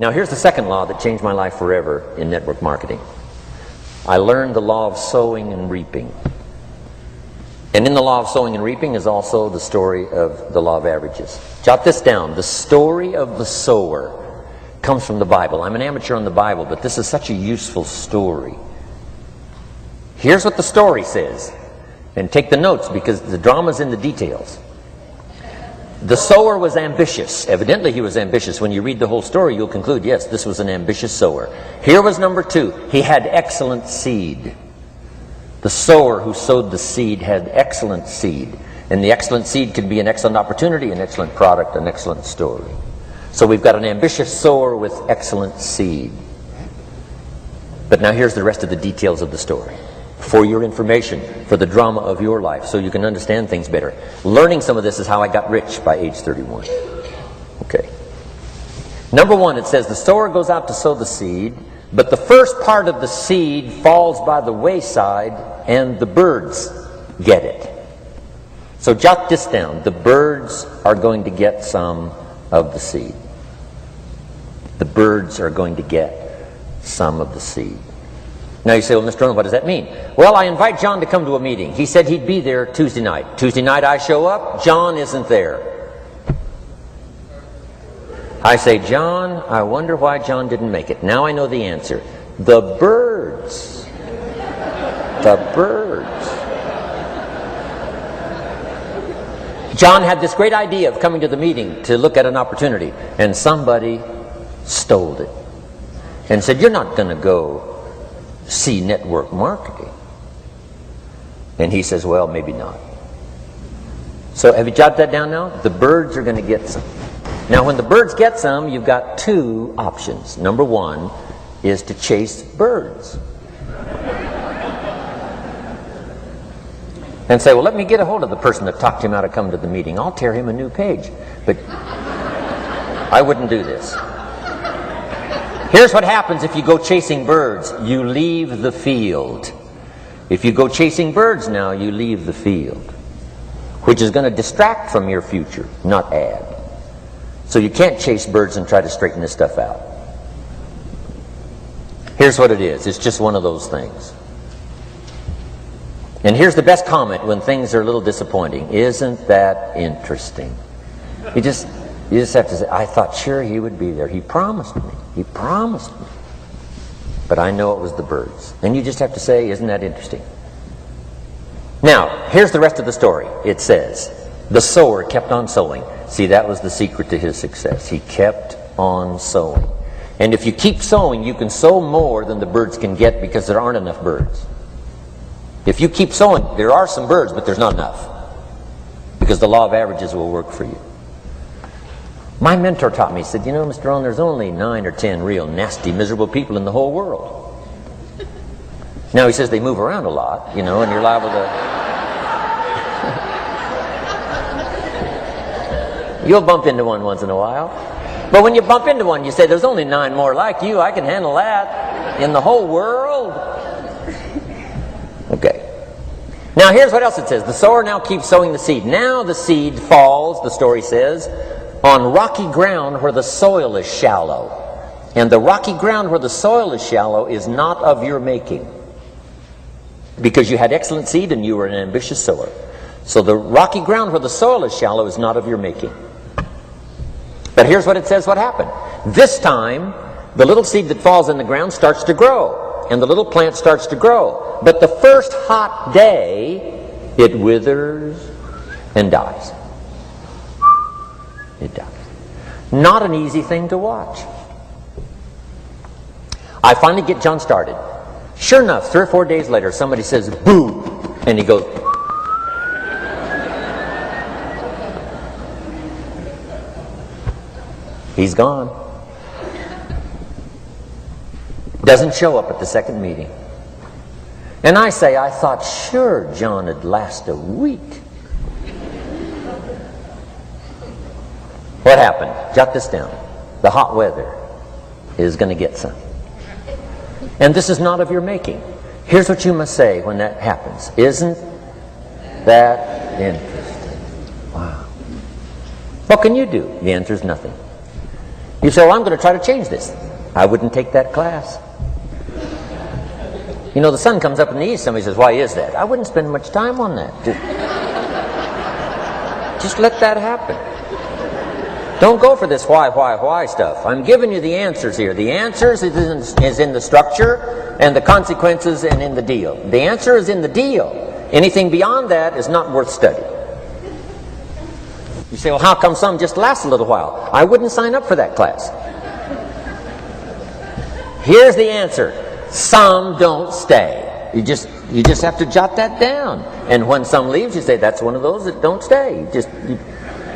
Now here's the second law that changed my life forever in network marketing. I learned the law of sowing and reaping. And in the law of sowing and reaping is also the story of the law of averages. Jot this down. The story of the sower comes from the Bible. I'm an amateur on the Bible, but this is such a useful story. Here's what the story says. And take the notes because the drama's in the details. The sower was ambitious. Evidently he was ambitious. When you read the whole story, you'll conclude, yes, this was an ambitious sower. Here was number two. He had excellent seed. The sower who sowed the seed had excellent seed. And the excellent seed could be an excellent opportunity, an excellent product, an excellent story. So we've got an ambitious sower with excellent seed. But now here's the rest of the details of the story. For your information, for the drama of your life, so you can understand things better. Learning some of this is how I got rich by age 31. Okay. Number one, it says the sower goes out to sow the seed, but the first part of the seed falls by the wayside and the birds get it. So jot this down. The birds are going to get some of the seed. The birds are going to get some of the seed. Now you say, well, Mr. Rohn, what does that mean? Well, I invite John to come to a meeting. He said he'd be there Tuesday night. Tuesday night I show up, John isn't there. I say, John, I wonder why John didn't make it. Now I know the answer. The birds. The birds. John had this great idea of coming to the meeting to look at an opportunity, and somebody stole it and said, you're not going to go see network marketing. And he says, well, maybe not. So have you jotted that down now? The birds are going to get some. Now when the birds get some, you've got two options. Number one is to chase birds. And say, well, let me get a hold of the person that talked him out of coming to the meeting. I'll tear him a new page. But I wouldn't do this. Here's what happens if you go chasing birds. You leave the field. If you go chasing birds now, you leave the field, which is going to distract from your future, not add. So you can't chase birds and try to straighten this stuff out. Here's what it is. It's just one of those things. And here's the best comment when things are a little disappointing. Isn't that interesting? You just have to say, I thought sure he would be there. He promised me. He promised me. But I know it was the birds. And you just have to say, isn't that interesting? Now, here's the rest of the story. It says, the sower kept on sowing. See, that was the secret to his success. He kept on sowing. And if you keep sowing, you can sow more than the birds can get because there aren't enough birds. If you keep sowing, there are some birds, but there's not enough. Because the law of averages will work for you. My mentor taught me, he said, you know, Mr. Rohn, there's only 9 or 10 real nasty, miserable people in the whole world. Now he says they move around a lot, you know, and you're liable to... You'll bump into one once in a while. But when you bump into one, you say, there's only 9 more like you. I can handle that in the whole world. Okay. Now here's what else it says. The sower now keeps sowing the seed. Now the seed falls, the story says, on rocky ground where the soil is shallow. And the rocky ground where the soil is shallow is not of your making. Because you had excellent seed and you were an ambitious sower. So the rocky ground where the soil is shallow is not of your making. But here's what it says what happened. This time, the little seed that falls in the ground starts to grow. And the little plant starts to grow. But the first hot day, it withers and dies. It dies. Not an easy thing to watch. I finally get John started. Sure enough, 3 or 4 days later, somebody says, boo! And he goes... He's gone. Doesn't show up at the second meeting. And I say, I thought sure John would last a week. What happened? Jot this down. The hot weather is going to get some. And this is not of your making. Here's what you must say when that happens. Isn't that interesting? Wow. What can you do? The answer is nothing. You say, well, I'm going to try to change this. I wouldn't take that class. You know, the sun comes up in the east. Somebody says, why is that? I wouldn't spend much time on that. Just let that happen. Don't go for this why stuff. I'm giving you the answers here. The answers is in the structure and the consequences and in the deal. The answer is in the deal. Anything beyond that is not worth study. You say, well, how come some just last a little while? I wouldn't sign up for that class. Here's the answer. Some don't stay. You just have to jot that down. And when some leaves, you say, that's one of those that don't stay.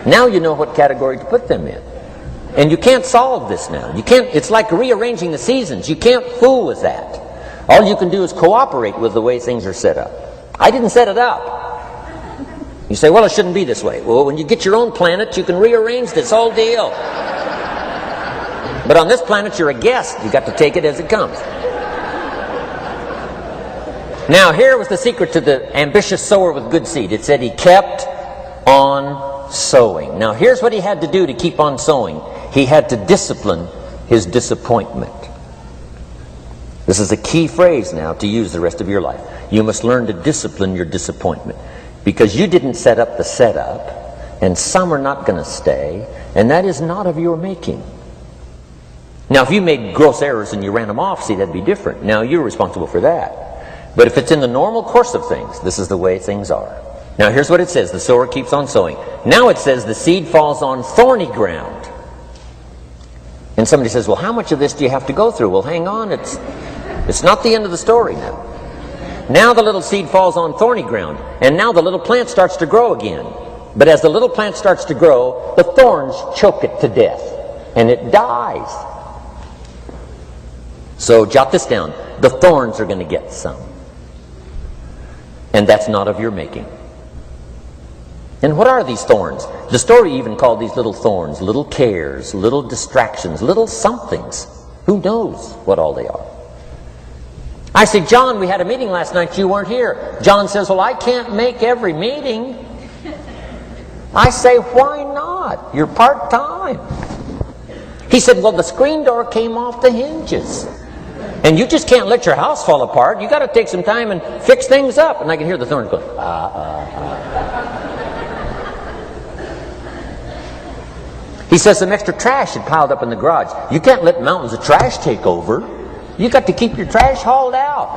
Now you know what category to put them in. And you can't solve this now. You can't. It's like rearranging the seasons. You can't fool with that. All you can do is cooperate with the way things are set up. I didn't set it up. You say, well, it shouldn't be this way. Well, when you get your own planet, you can rearrange this whole deal. But on this planet, you're a guest. You got to take it as it comes. Now, here was the secret to the ambitious sower with good seed. It said he kept on sowing. Now, here's what he had to do to keep on sowing. He had to discipline his disappointment. This is a key phrase now to use the rest of your life. You must learn to discipline your disappointment, because you didn't set up the setup, and some are not going to stay, and that is not of your making. Now, if you made gross errors and you ran them off, see, that'd be different. Now, you're responsible for that. But if it's in the normal course of things, this is the way things are. Now, here's what it says. The sower keeps on sowing. Now it says the seed falls on thorny ground. And somebody says, well, how much of this do you have to go through? Well, hang on. It's not the end of the story now. Now the little seed falls on thorny ground. And now the little plant starts to grow again. But as the little plant starts to grow, the thorns choke it to death. And it dies. So jot this down. The thorns are going to get some. And that's not of your making. And what are these thorns? The story even called these little thorns, little cares, little distractions, little somethings. Who knows what all they are? I say, John, we had a meeting last night. You weren't here. John says, well, I can't make every meeting. I say, why not? You're part-time. He said, well, the screen door came off the hinges. And you just can't let your house fall apart. You got to take some time and fix things up. And I can hear the thorns going, He says some extra trash had piled up in the garage. You can't let mountains of trash take over. You got to keep your trash hauled out.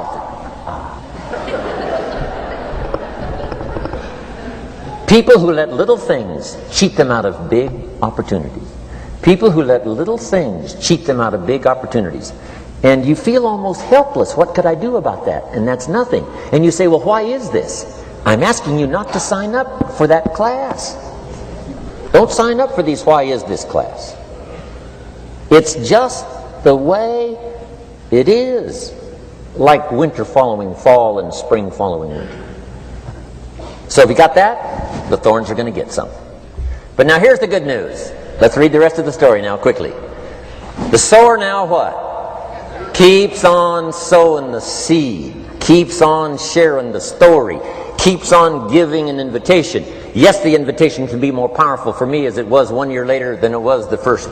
People who let little things cheat them out of big opportunities. People who let little things cheat them out of big opportunities. And you feel almost helpless. What could I do about that? And that's nothing. And you say, well, why is this? I'm asking you not to sign up for that class. Don't sign up for these why is this class. It's just the way it is. Like winter following fall and spring following winter. So if you got that, the thorns are going to get some. But now here's the good news. Let's read the rest of the story now quickly. The sower now what? Keeps on sowing the seed. Keeps on sharing the story. Keeps on giving an invitation. Yes, the invitation can be more powerful for me as it was 1 year later than it was the first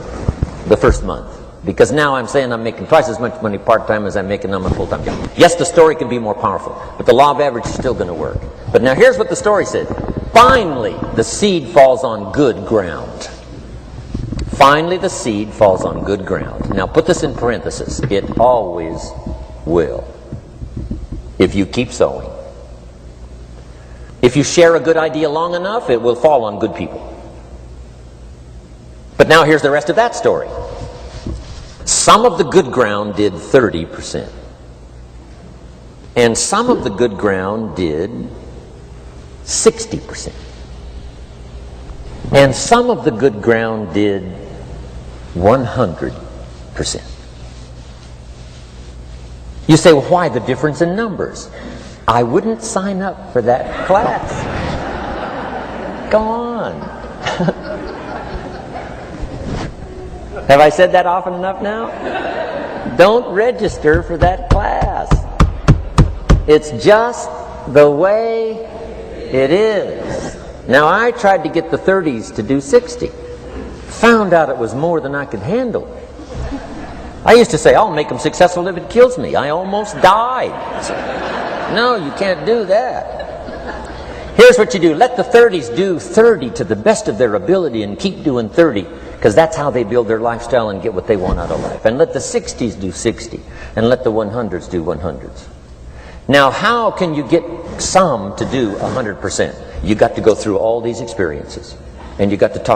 month. Because now I'm saying I'm making twice as much money part-time as I'm making on my full-time job. Yes, the story can be more powerful, but the law of average is still going to work. But now here's what the story said. Finally, the seed falls on good ground. Finally, the seed falls on good ground. Now put this in parentheses. It always will. If you keep sowing. If you share a good idea long enough, it will fall on good people. But now here's the rest of that story. Some of the good ground did 30%. And some of the good ground did 60%. And some of the good ground did 100%. You say, well, why the difference in numbers? I wouldn't sign up for that class. Go on. Have I said that often enough now? Don't register for that class. It's just the way it is. Now, I tried to get the 30s to do 60. found out it was more than I could handle. I used to say, I'll make them successful if it kills me. I almost died. No, you can't do that. Here's what you do. Let the 30s do 30 to the best of their ability and keep doing 30, because that's how they build their lifestyle and get what they want out of life. And let the 60s do 60, and let the 100s do 100s. Now, how can you get some to do 100%? You got to go through all these experiences, and you got to talk